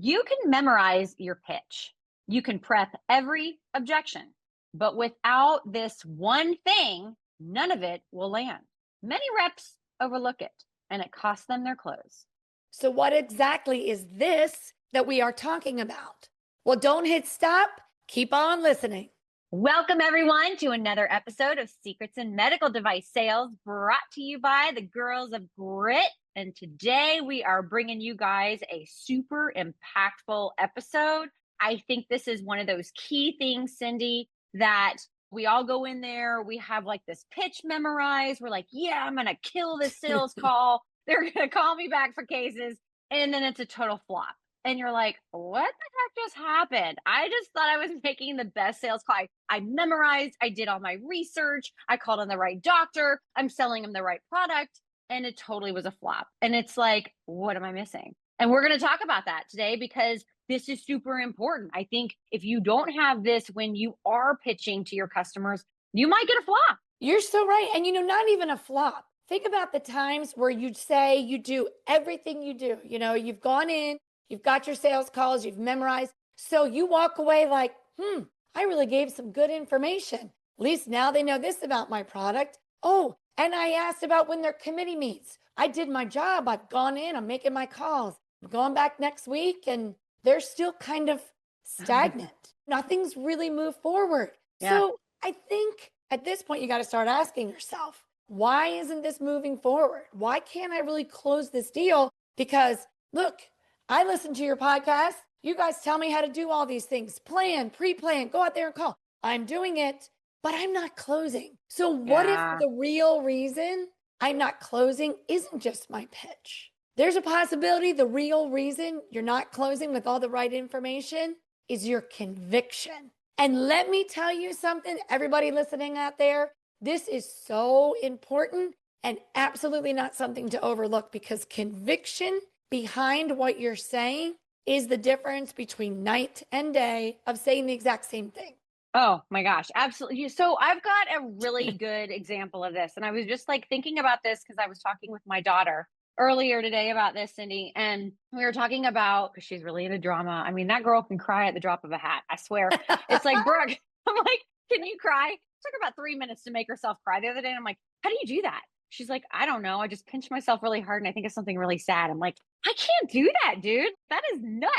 You can memorize your pitch. You can prep every objection, but without this one thing, none of it will land. Many reps overlook it and it costs them their close. So, what exactly is this that we are talking about? Well, don't hit stop. Keep on listening. Welcome, everyone, to another episode of Secrets in Medical Device Sales brought to you by the Girls of Grit. And today we are bringing you guys a super impactful episode. I think this is one of those key things, Cindy, that we all go in there. We have like this pitch memorized. We're like, yeah, I'm going to kill this sales call. They're going to call me back for cases. And then it's a total flop. And you're like, what the heck just happened? I just thought I was making the best sales call. I memorized, I did all my research, I called on the right doctor, I'm selling them the right product, and it totally was a flop. And it's like, what am I missing? And we're going to talk about that today because this is super important. I think if you don't have this when you are pitching to your customers, you might get a flop. You're so right. And not even a flop. Think about the times where you'd say you do everything you do. You've gone in, you've got your sales calls, you've memorized. So you walk away like, I really gave some good information. At least now they know this about my product. Oh, and I asked about when their committee meets. I did my job. I've gone in, I'm making my calls. I'm going back next week and they're still kind of stagnant. Nothing's really moved forward. Yeah. So I think at this point, you got to start asking yourself, why isn't this moving forward? Why can't I really close this deal? Because look, I listen to your podcast. You guys tell me how to do all these things. Plan, pre-plan, go out there and call. I'm doing it, but I'm not closing. So what if the real reason I'm not closing isn't just my pitch? There's a possibility the real reason you're not closing with all the right information is your conviction. And let me tell you something, everybody listening out there, this is so important and absolutely not something to overlook because conviction behind what you're saying is the difference between night and day of saying the exact same thing. Oh my gosh, absolutely. So I've got a really good example of this. And I was just like thinking about this because I was talking with my daughter earlier today about this, Cindy. And we were talking about, because she's really into drama. I mean, that girl can cry at the drop of a hat. I swear. It's like, Brooke, I'm like, can you cry? It took her about 3 minutes to make herself cry the other day. And I'm like, how do you do that? She's like, I don't know. I just pinch myself really hard and I think it's something really sad. I'm like, I can't do that, dude. That is nuts.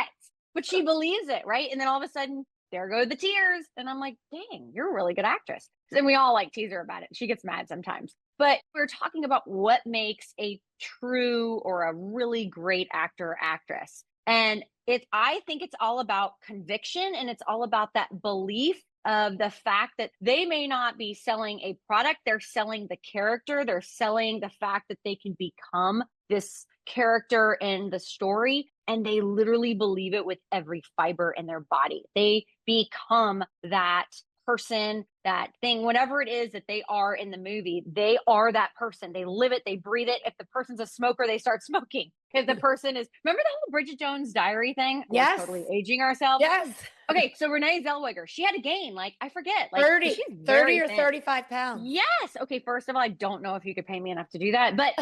But she believes it, right? And then all of a sudden, there go the tears. And I'm like, dang, you're a really good actress. And we all like tease her about it. She gets mad sometimes. But we're talking about what makes a true or a really great actor or actress. And I think it's all about conviction and it's all about that belief of the fact that they may not be selling a product, they're selling the character, they're selling the fact that they can become this character in the story, and they literally believe it with every fiber in their body. They become that person, that thing, whatever it is that they are in the movie, they are that person. They live it, they breathe it. If the person's a smoker, they start smoking. If the person is, remember the whole Bridget Jones Diary thing? Yes. We're totally aging ourselves. Yes. Okay, so Renee Zellweger, she had to gain, like, I forget, like 30, she's 30 or thin. 35 pounds. Yes. Okay, first of all, I don't know if you could pay me enough to do that, but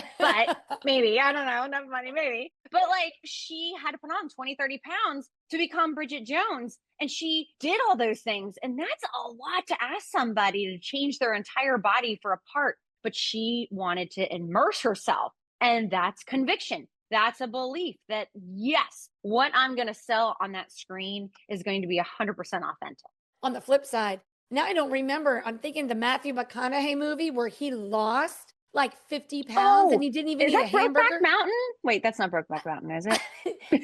maybe, I don't know, enough money, maybe. But like she had to put on 20, 30 pounds to become Bridget Jones. And she did all those things. And that's a lot to ask somebody to change their entire body for a part. But she wanted to immerse herself. And that's conviction. That's a belief that, yes, what I'm going to sell on that screen is going to be 100% authentic. On the flip side, now I don't remember. I'm thinking the Matthew McConaughey movie where he lost like 50 pounds and he didn't even eat a hamburger. Brokeback Mountain? Wait, that's not Brokeback Mountain, is it?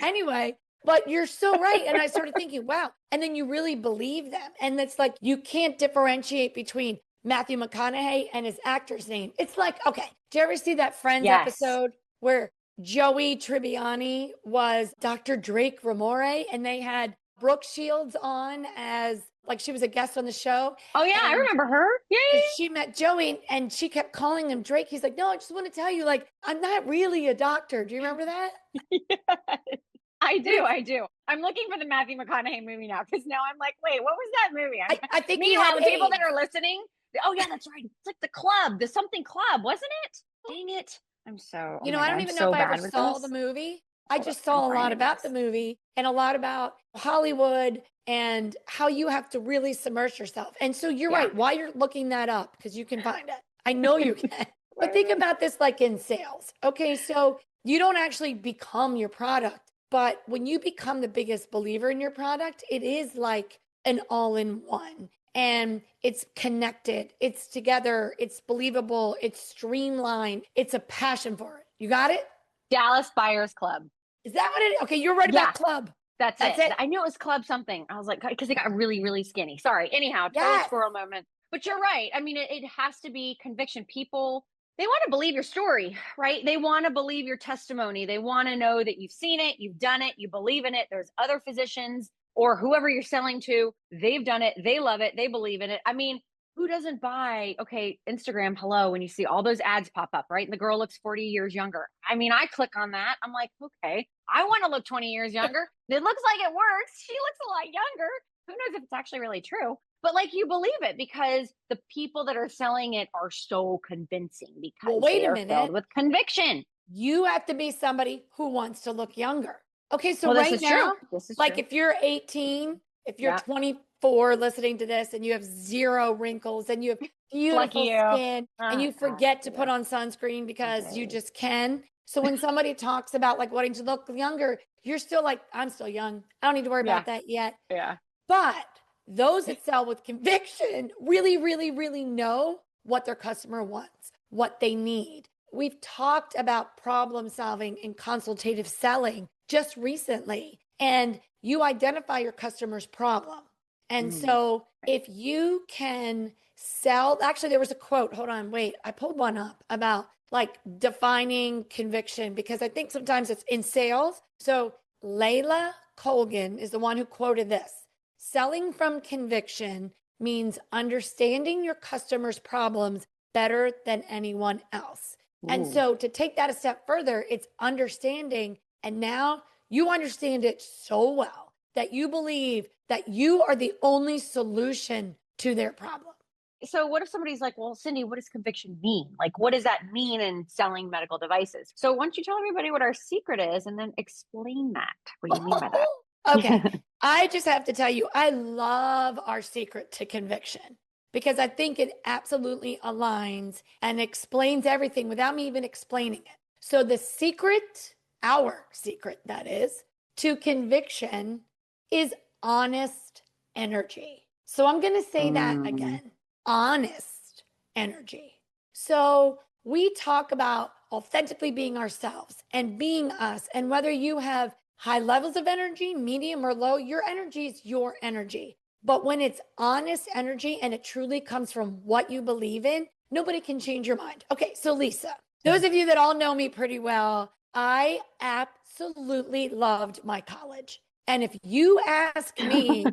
Anyway, but you're so right. And I started thinking, wow. And then you really believe them. And it's like, you can't differentiate between Matthew McConaughey and his actor's name. It's like, okay, did you ever see that Friends episode where Joey Tribbiani was Dr. Drake Ramore and they had Brooke Shields on as like she was a guest on the show? Oh yeah, I remember her. Yeah. She met Joey and she kept calling him Drake. He's like, no, I just want to tell you, like, I'm not really a doctor. Do you remember that? Yes, I do. I'm looking for the Matthew McConaughey movie now because now I'm like, wait, what was that movie? I think meanwhile, the people that are listening, oh yeah, that's right. It's like the club, the something club, wasn't it? Dang it. I'm so, I don't even know if I ever saw the movie, I just saw a lot about the movie and a lot about Hollywood and how you have to really submerge yourself. And so you're Yeah. right. While you're looking that up, because you can find it, I know you can. But think about this like in sales. Okay. So you don't actually become your product, but when you become the biggest believer in your product, it is like an all in one. And it's connected, it's together, it's believable, it's streamlined, it's a passion for it. You got it? Dallas Buyers Club. Is that what it is? Okay, you're right Yeah. about club. That's That's it. it. I knew it was club something. I was like, because they got really, really skinny. Sorry. Anyhow, total Yes. squirrel moment. But you're right. I mean, it has to be conviction. People, they want to believe your story, right? They want to believe your testimony. They want to know that you've seen it, you've done it, you believe in it. There's other physicians or whoever you're selling to, they've done it, they love it, they believe in it. I mean, who doesn't buy, okay, Instagram, hello, when you see all those ads pop up, right? And the girl looks 40 years younger. I mean, I click on that. I'm like, okay, I want to look 20 years younger. It looks like it works. She looks a lot younger. Who knows if it's actually really true? But like you believe it because the people that are selling it are so convincing because Well, wait they a are filled minute. with conviction. You have to be somebody who wants to look younger. Okay, so Well, this right is now, true. This is like true. if you're 18, if you're Yeah. 24 listening to this and you have zero wrinkles and you have beautiful you. skin and you forget to put on sunscreen because you Okay. just can. So when somebody talks about like wanting to look younger, you're still like, I'm still young. I don't need to worry Yeah. about that yet. Yeah. But those that sell with conviction really, really, really know what their customer wants, what they need. We've talked about problem solving and consultative selling just recently, and you identify your customer's problem. And so if you can sell, actually, there was a quote. Hold on, wait, I pulled one up about like defining conviction because I think sometimes it's in sales. So Layla Colgan is the one who quoted this. Selling from conviction means understanding your customer's problems better than anyone else. And so to take that a step further, it's understanding. And now you understand it so well that you believe that you are the only solution to their problem. So what if somebody's like, well, Cindy, what does conviction mean? Like, what does that mean in selling medical devices? So why don't you tell everybody what our secret is and then explain that? What do you mean by that? Okay. I just have to tell you, I love our secret to conviction because I think it absolutely aligns and explains everything without me even explaining it. So the secret, our secret, that is, to conviction is honest energy. So I'm going to say that again, honest energy. So we talk about authentically being ourselves and being us. And whether you have high levels of energy, medium or low, your energy is your energy. But when it's honest energy and it truly comes from what you believe in, nobody can change your mind. Okay, so Lisa, those of you that all know me pretty well, I absolutely loved my college. And if you ask me,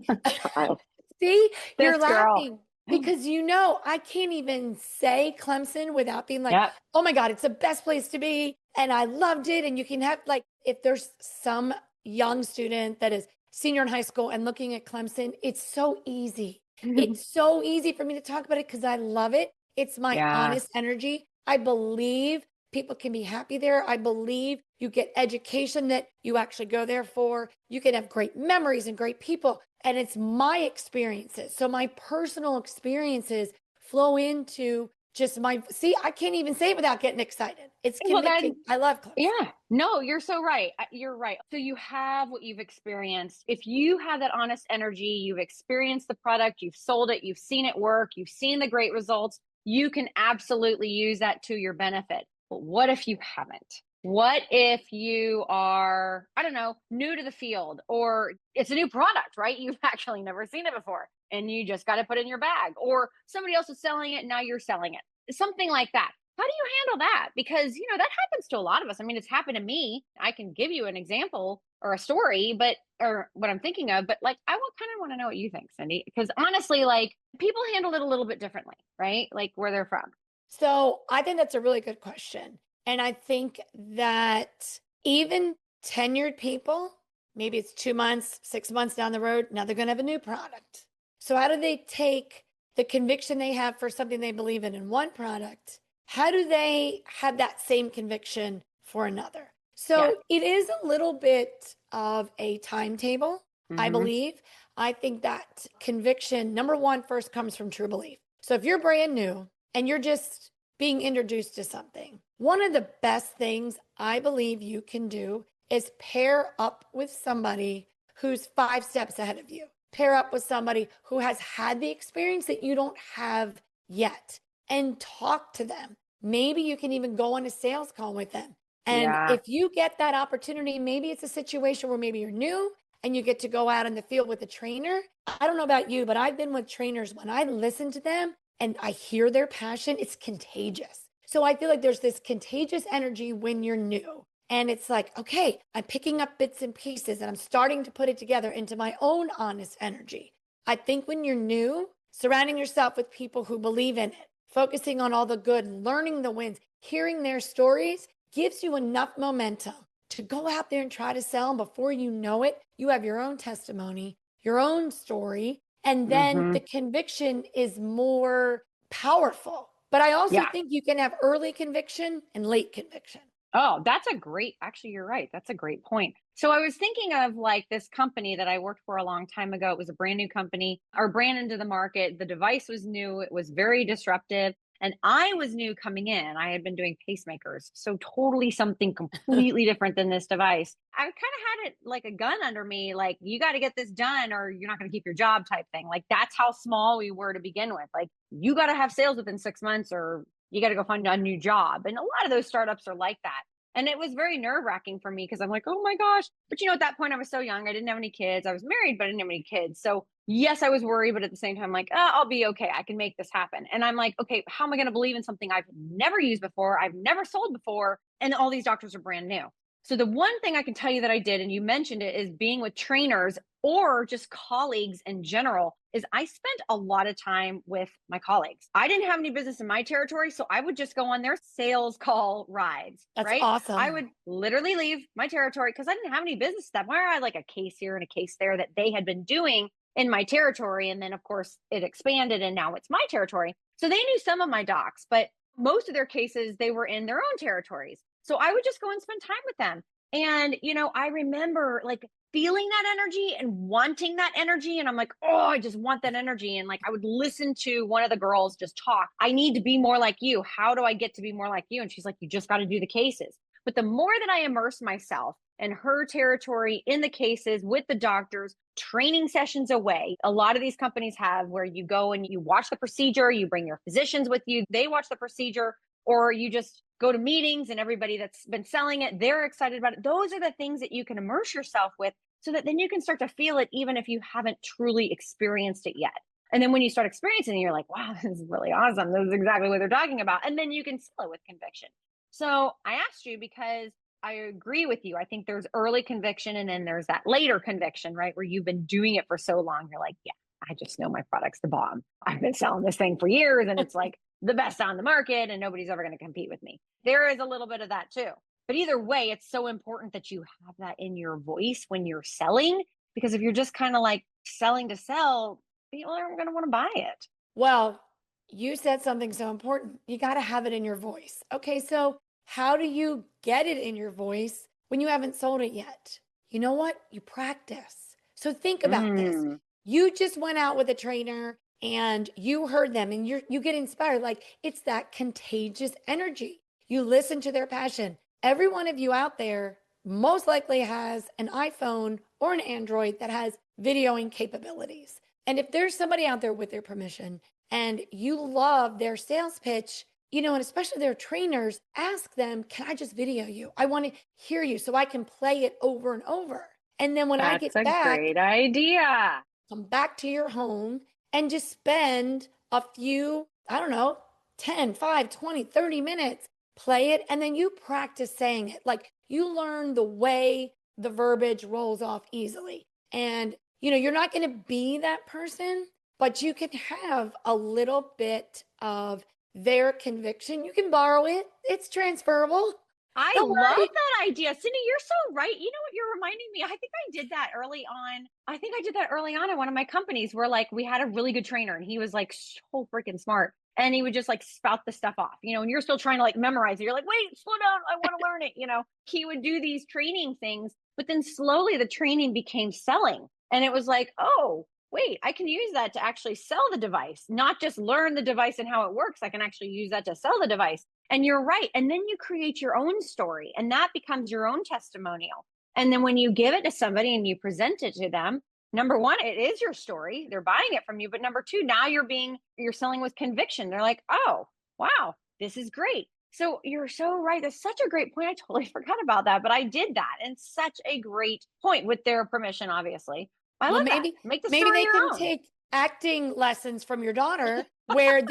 see, you're laughing because you know I can't even say Clemson without being like, oh my God, it's the best place to be. And I loved it. And you can have like, if there's some young student that is senior in high school and looking at Clemson, it's so easy. It's so easy for me to talk about it because I love it. It's my honest energy. I believe people can be happy there. I believe you get education that you actually go there for. You can have great memories and great people. And it's my experiences. So my personal experiences flow into just my, see, I can't even say it without getting excited. It's convicting. I love Clemson. Yeah, no, you're so right. You're right. So you have what you've experienced. If you have that honest energy, you've experienced the product, you've sold it, you've seen it work, you've seen the great results, you can absolutely use that to your benefit. But what if you haven't? What if you are, I don't know, new to the field or it's a new product, right? You've actually never seen it before and you just got to put it in your bag or somebody else is selling it. Now you're selling it. Something like that. How do you handle that? Because, you know, that happens to a lot of us. I mean, it's happened to me. I can give you an example or a story, or what I'm thinking of, but like, I kind of want to know what you think, Cindy, because honestly, like people handle it a little bit differently, right? Like where they're from. So I think that's a really good question. And I think that even tenured people, maybe it's 2 months, 6 months down the road, now they're going to have a new product. So how do they take the conviction they have for something they believe in one product? How do they have that same conviction for another? Yes. So it is a little bit of a timetable, I Hmm. believe. I think that conviction, number one, first comes from true belief. So if you're brand new and you're just being introduced to something, one of the best things I believe you can do is pair up with somebody who's 5 steps ahead of you. Pair up with somebody who has had the experience that you don't have yet and talk to them. Maybe you can even go on a sales call with them. And Yeah. if you get that opportunity, maybe it's a situation where maybe you're new and you get to go out in the field with a trainer. I don't know about you, but I've been with trainers when I listen to them and I hear their passion, it's contagious. So I feel like there's this contagious energy when you're new. And it's like, okay, I'm picking up bits and pieces and I'm starting to put it together into my own honest energy. I think when you're new, surrounding yourself with people who believe in it, focusing on all the good, learning the wins, hearing their stories gives you enough momentum to go out there and try to sell them. Before you know it, you have your own testimony, your own story, and then Hmm. the conviction is more powerful. But I also Yeah. think you can have early conviction and late conviction. Oh, that's a great, actually, you're right. That's a great point. So I was thinking of like this company that I worked for a long time ago. It was a brand new company or brand into the market. The device was new. It was very disruptive. And I was new coming in. I had been doing pacemakers. So totally something completely different than this device. I kind of had it like a gun under me, like, you got to get this done or you're not going to keep your job type thing. Like, that's how small we were to begin with. Like, you got to have sales within 6 months or you got to go find a new job. And a lot of those startups are like that. And it was very nerve wracking for me because I'm like, oh my gosh. But at that point, I was so young. I didn't have any kids. I was married, but I didn't have any kids. So, yes, I was worried. But at the same time, I'm like, oh, I'll be okay. I can make this happen. And I'm like, okay, how am I going to believe in something I've never used before? I've never sold before. And all these doctors are brand new. So, the one thing I can tell you that I did, and you mentioned it, is being with trainers or just colleagues in general, is I spent a lot of time with my colleagues. I didn't have any business in my territory, so I would just go on their sales call rides, That's right? I awesome. would literally leave my territory because I didn't have any business stuff. Where I had like a case here and a case there that they had been doing in my territory. And then, of course, it expanded and now it's my territory. So they knew some of my docs, but most of their cases, they were in their own territories. So I would just go and spend time with them. And, I remember like feeling that energy and wanting that energy. And I'm like, oh, I just want that energy. And like, I would listen to one of the girls just talk. I need to be more like you. How do I get to be more like you? And she's like, you just got to do the cases. But the more that I immerse myself in her territory, in the cases with the doctors, training sessions away, a lot of these companies have where you go and you watch the procedure, you bring your physicians with you, they watch the procedure, or you just go to meetings and everybody that's been selling it, they're excited about it. Those are the things that you can immerse yourself with so that then you can start to feel it even if you haven't truly experienced it yet. And then when you start experiencing it, you're like, wow, this is really awesome. This is exactly what they're talking about. And then you can sell it with conviction. So I asked you because I agree with you. I think there's early conviction and then there's that later conviction, right? Where you've been doing it for so long. You're like, yeah, I just know my product's the bomb. I've been selling this thing for years and it's like the best on the market and nobody's ever going to compete with me. There is a little bit of that too. But either way, it's so important that you have that in your voice when you're selling, because if you're just kind of like selling to sell, people aren't going to want to buy it. Well, you said something so important. You got to have it in your voice. Okay, so how do you get it in your voice when you haven't sold it yet? You know what? You practice. So think about this. Mm, You just went out with a trainer and you heard them and you get inspired. Like it's that contagious energy. You listen to their passion. Every one of you out there most likely has an iPhone or an Android that has videoing capabilities. And if there's somebody out there with their permission and you love their sales pitch, and especially their trainers, ask them, can I just video you? I want to hear you so I can play it over and over. And then when I that's get a back, great idea. come back to your home and just spend a few, I don't know, 10, 5, 20, 30 minutes, play it. And then you practice saying it. Like you learn the way the verbiage rolls off easily. And, you're not going to be that person, but you can have a little bit of their conviction. You can borrow it, it's transferable. I Don't love worry. that idea. Cindy, you're so right. You know what you're reminding me? I think I did that early on. I think I did that early on in one of my companies where like we had a really good trainer and he was like so freaking smart. And he would just like spout the stuff off, and you're still trying to like memorize it. You're like, wait, slow down. I want to learn it. He would do these training things, but then slowly the training became selling. And it was like, oh, wait, I can use that to actually sell the device, not just learn the device and how it works. I can actually use that to sell the device. And you're right. And then you create your own story, and that becomes your own testimonial. And then when you give it to somebody and you present it to them, number one, it is your story. They're buying it from you. But number two, now you're selling with conviction. They're like, oh, wow, this is great. So you're so right. That's such a great point. I totally forgot about that, but I did that. And such a great point, with their permission, obviously. I love that. Make the maybe story they your can own. take acting lessons from your daughter where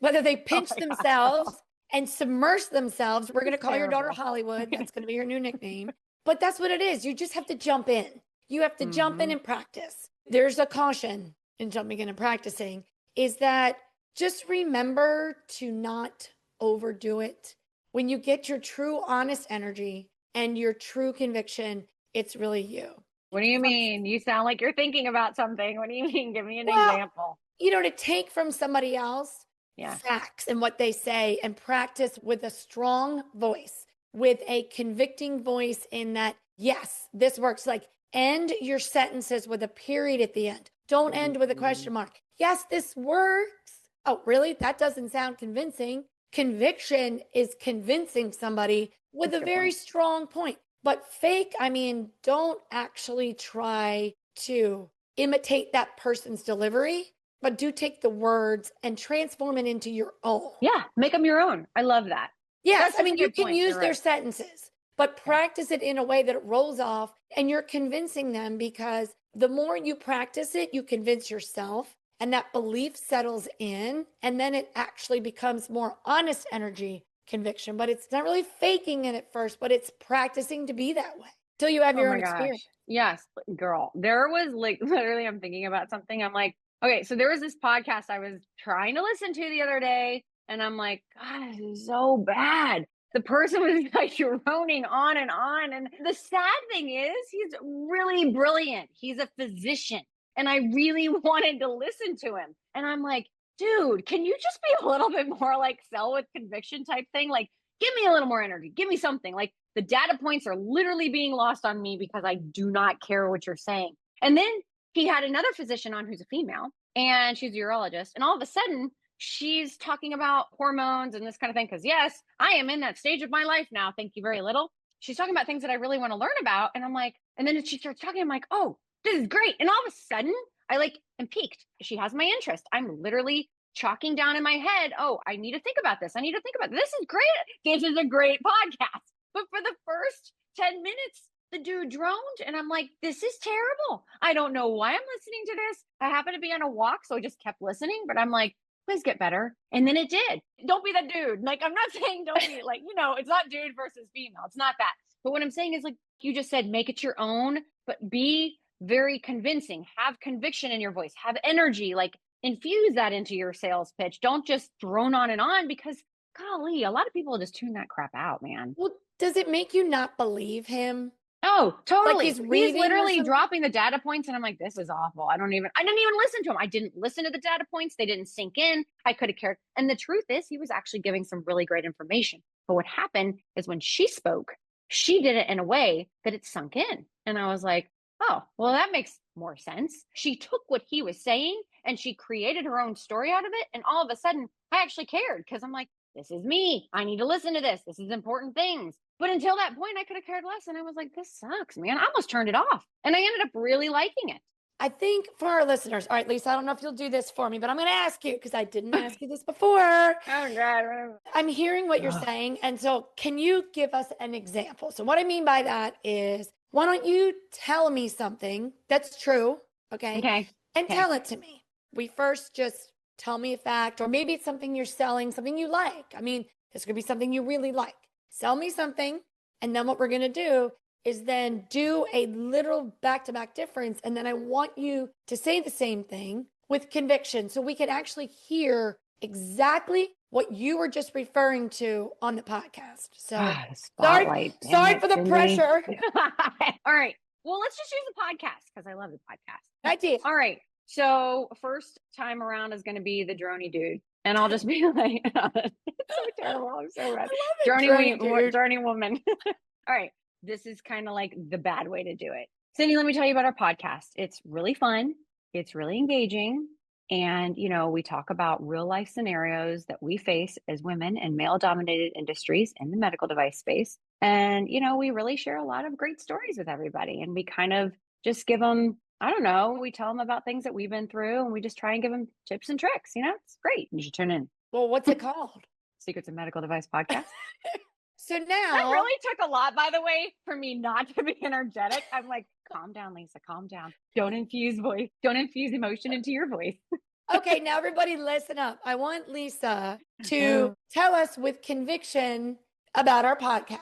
whether they pinch themselves and submerge themselves. We're going to call your daughter Hollywood. That's going to be your new nickname. But that's what it is. You just have to jump in. You have to jump in and practice. There's a caution in jumping in and practicing, is that just remember to not overdo it. When you get your true, honest energy and your true conviction, it's really you. What do you mean? You sound like you're thinking about something. What do you mean? Give me an example. To take from somebody else facts and what they say and practice with a strong voice, with a convicting voice, in that, yes, this works. Like, end your sentences with a period at the end. Don't end with a question mark. Yes, this works. Oh, really? That doesn't sound convincing. Conviction is convincing somebody with a very strong point. But fake, don't actually try to imitate that person's delivery, but do take the words and transform it into your own. Yeah, make them your own. I love that. Yes, you can use their sentences, but practice it in a way that it rolls off and you're convincing them, because the more you practice it, you convince yourself, and that belief settles in, and then it actually becomes more honest energy conviction. But it's not really faking it at first, but it's practicing to be that way till you have your own experience. Yes, girl. There was like, literally, I'm thinking about something. I'm like, okay, so there was this podcast I was trying to listen to the other day, and I'm like, God, this is so bad. The person was like droning on. And the sad thing is, he's really brilliant. He's a physician. And I really wanted to listen to him. And I'm like, dude, can you just be a little bit more like sell with conviction type thing? Like, give me a little more energy. Give me something. Like, the data points are literally being lost on me because I do not care what you're saying. And then he had another physician on who's a female, and she's a urologist. And all of a sudden, she's talking about hormones and this kind of thing. Because yes, I am in that stage of my life now. Thank you very little. She's talking about things that I really want to learn about. And I'm like, and then she starts talking. I'm like, oh, this is great. And all of a sudden, I am piqued. She has my interest. I'm literally chalking down in my head, oh, I need to think about this. I need to think about this. This is great. This is a great podcast. But for the first 10 minutes, the dude droned, and I'm like, this is terrible. I don't know why I'm listening to this. I happen to be on a walk, so I just kept listening, but I'm like, please get better. And then it did. Don't be that dude. Like, I'm not saying don't be like, it's not dude versus female. It's not that. But what I'm saying is, like you just said, make it your own, but be very convincing. Have conviction in your voice. Have energy. Like, infuse that into your sales pitch. Don't just drone on, because golly, a lot of people just tune that crap out, man. Well, does it make you not believe him? Oh, totally. Like he's literally dropping the data points, and I'm like, this is awful. I didn't even listen to him. I didn't listen to the data points. They didn't sink in. I could have cared. And the truth is, he was actually giving some really great information. But what happened is, when she spoke, she did it in a way that it sunk in. And I was like, oh, well, that makes more sense. She took what he was saying and she created her own story out of it. And all of a sudden, I actually cared, because I'm like, this is me. I need to listen to this. This is important things. But until that point, I could have cared less. And I was like, this sucks, man. I almost turned it off. And I ended up really liking it. I think for our listeners, all right, Lisa, I don't know if you'll do this for me, but I'm going to ask you, because I didn't ask you this before. Oh, God. I'm hearing what you're saying. And so can you give us an example? So what I mean by that is, why don't you tell me something that's true, okay? And tell it to me. We first just tell me a fact, or maybe it's something you're selling, something you like. This could be something you really like. Sell me something. And then what we're going to do is then do a literal back-to-back difference. And then I want you to say the same thing with conviction, so we can actually hear exactly what you were just referring to on the podcast. So sorry for the pressure. All right. Well, let's just use the podcast, because I love the podcast. I did. All right. So first time around is going to be the droney dude. And I'll just be like, it's so terrible. I'm so bad. Drink, dude. Journey woman. All right. This is kind of like the bad way to do it. Cindy, let me tell you about our podcast. It's really fun. It's really engaging. And, we talk about real life scenarios that we face as women in male dominated industries in the medical device space. And, we really share a lot of great stories with everybody. And we kind of just give them, I don't know, we tell them about things that we've been through and we just try and give them tips and tricks. It's great. You should tune in. Well, what's it called? Secrets of Medical Device Podcast. So now that really took a lot, by the way, for me not to be energetic. I'm like, calm down, Lisa, calm down. Don't infuse emotion into your voice. Okay, now everybody listen up. I want Lisa to tell us with conviction about our podcast.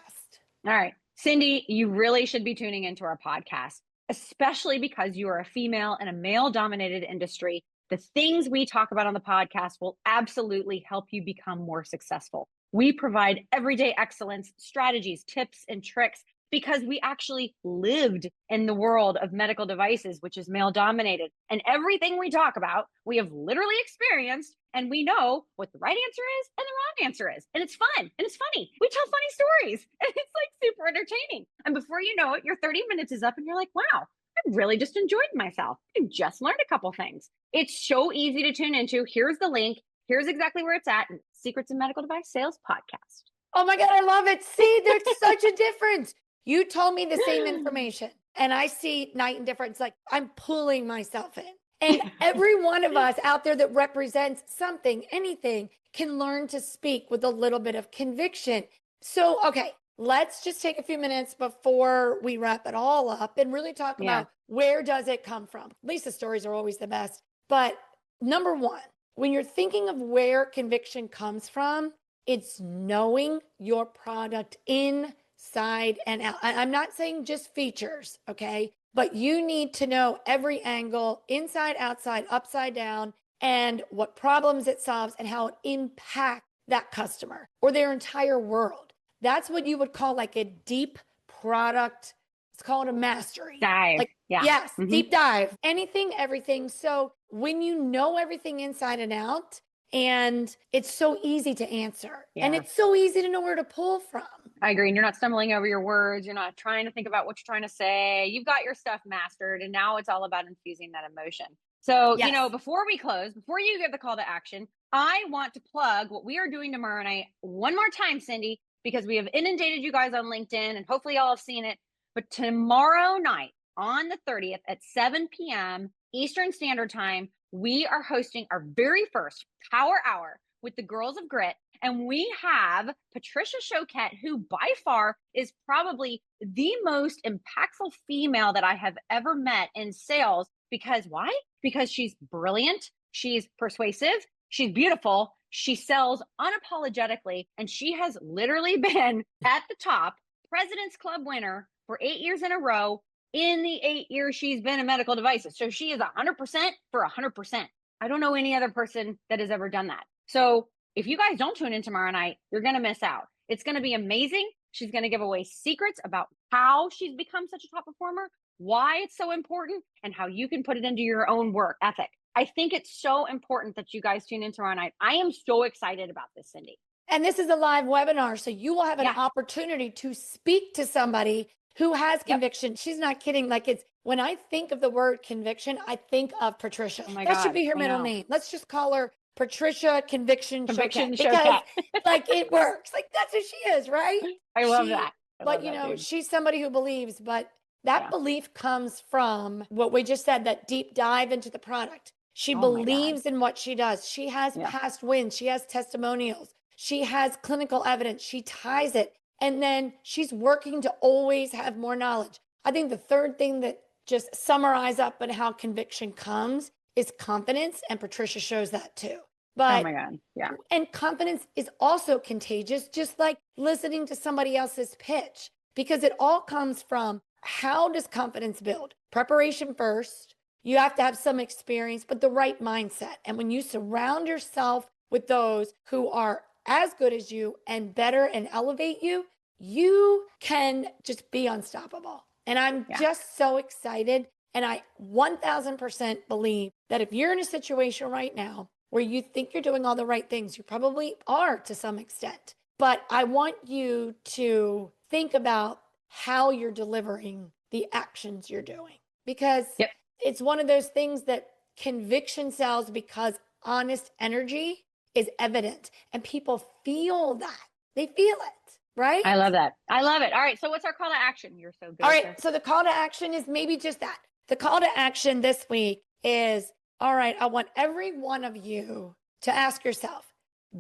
All right. Cindy, you really should be tuning into our podcast, especially because you are a female in a male dominated industry. The things we talk about on the podcast will absolutely help you become more successful. We provide everyday excellence, strategies, tips, and tricks because we actually lived in the world of medical devices, which is male dominated. And everything we talk about, we have literally experienced, and we know what the right answer is and the wrong answer is. And it's fun and it's funny. We tell funny stories and it's like super entertaining. And before you know it, your 30 minutes is up and you're like, wow, I really just enjoyed myself. I just learned a couple things. It's so easy to tune into. Here's the link. Here's exactly where it's at. Secrets in Medical Device Sales Podcast. Oh my God, I love it. See, there's such a difference. You told me the same information and I see night and difference. Like I'm pulling myself in. And every one of us out there that represents something, anything, can learn to speak with a little bit of conviction. So, okay, let's just take a few minutes before we wrap it all up and really talk about where does it come from? Lisa's stories are always the best. But number one, when you're thinking of where conviction comes from, it's knowing your product inside and out. I'm not saying just features, okay? But you need to know every angle, inside, outside, upside down, and what problems it solves and how it impacts that customer or their entire world. That's what you would call like a deep product. Let's call it a mastery. Dive. Like, yes, deep dive. Anything, everything. So when you know everything inside and out, and it's so easy to answer and it's so easy to know where to pull from. I agree. And you're not stumbling over your words. You're not trying to think about what you're trying to say. You've got your stuff mastered. And now it's all about infusing that emotion. So, before we close, before you give the call to action, I want to plug what we are doing tomorrow night one more time, Cindy, because we have inundated you guys on LinkedIn and hopefully y'all have seen it. But tomorrow night on the 30th at 7 p.m. Eastern Standard Time, we are hosting our very first Power Hour with the Girls of Grit. And we have Patricia Choquette, who by far is probably the most impactful female that I have ever met in sales. Because why? Because she's brilliant. She's persuasive. She's beautiful. She sells unapologetically. And she has literally been at the top, President's Club winner for 8 years in a row in the 8 years she's been in medical devices. So she is 100% for 100%. I don't know any other person that has ever done that. So if you guys don't tune in tomorrow night, you're going to miss out. It's going to be amazing. She's going to give away secrets about how she's become such a top performer, why it's so important, and how you can put it into your own work ethic. I think it's so important that you guys tune in tomorrow night. I am so excited about this, Cindy. And this is a live webinar, so you will have an opportunity to speak to somebody who has conviction. She's not kidding. Like when I think of the word conviction, I think of Patricia. Oh my that God, should be her middle name. Let's just call her Patricia Conviction Choquette, because Choquette. like it works. Like that's who she is, right? I love that. But she's somebody who believes, but that belief comes from what we just said, that deep dive into the product. She believes in what she does. She has past wins. She has testimonials. She has clinical evidence. She ties it. And then she's working to always have more knowledge. I think the third thing that just summarize up and how conviction comes is confidence. And Patricia shows that too. But, oh my God. Yeah. And confidence is also contagious, just like listening to somebody else's pitch, because it all comes from how does confidence build? Preparation first. You have to have some experience, but the right mindset. And when you surround yourself with those who are as good as you and better and elevate you, you can just be unstoppable. And I'm just so excited. And I 1000% believe that if you're in a situation right now where you think you're doing all the right things. You probably are to some extent, but I want you to think about how you're delivering the actions you're doing, because Yep. it's one of those things that conviction sells because honest energy is evident and people feel that. They feel it, right? I love that. I love it. All right. So what's our call to action? You're so good. All right. So the call to action is maybe just that. The call to action this week is, all right, I want every one of you to ask yourself,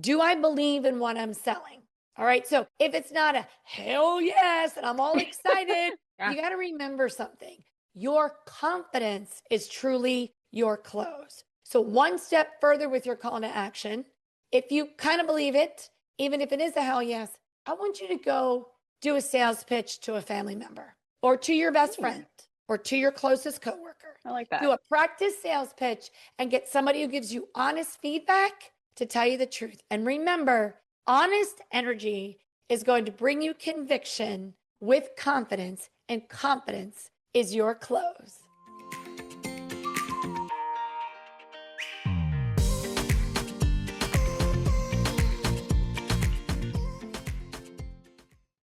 do I believe in what I'm selling? All right. So if it's not a hell yes, and I'm all excited, Yeah. you got to remember something. Your confidence is truly your close. So one step further with your call to action, if you kind of believe it, even if it is a hell yes, I want you to go do a sales pitch to a family member or to your best friend or to your closest coworker. I like that. Do a practice sales pitch and get somebody who gives you honest feedback to tell you the truth. And remember, honest energy is going to bring you conviction with confidence, and confidence is your close.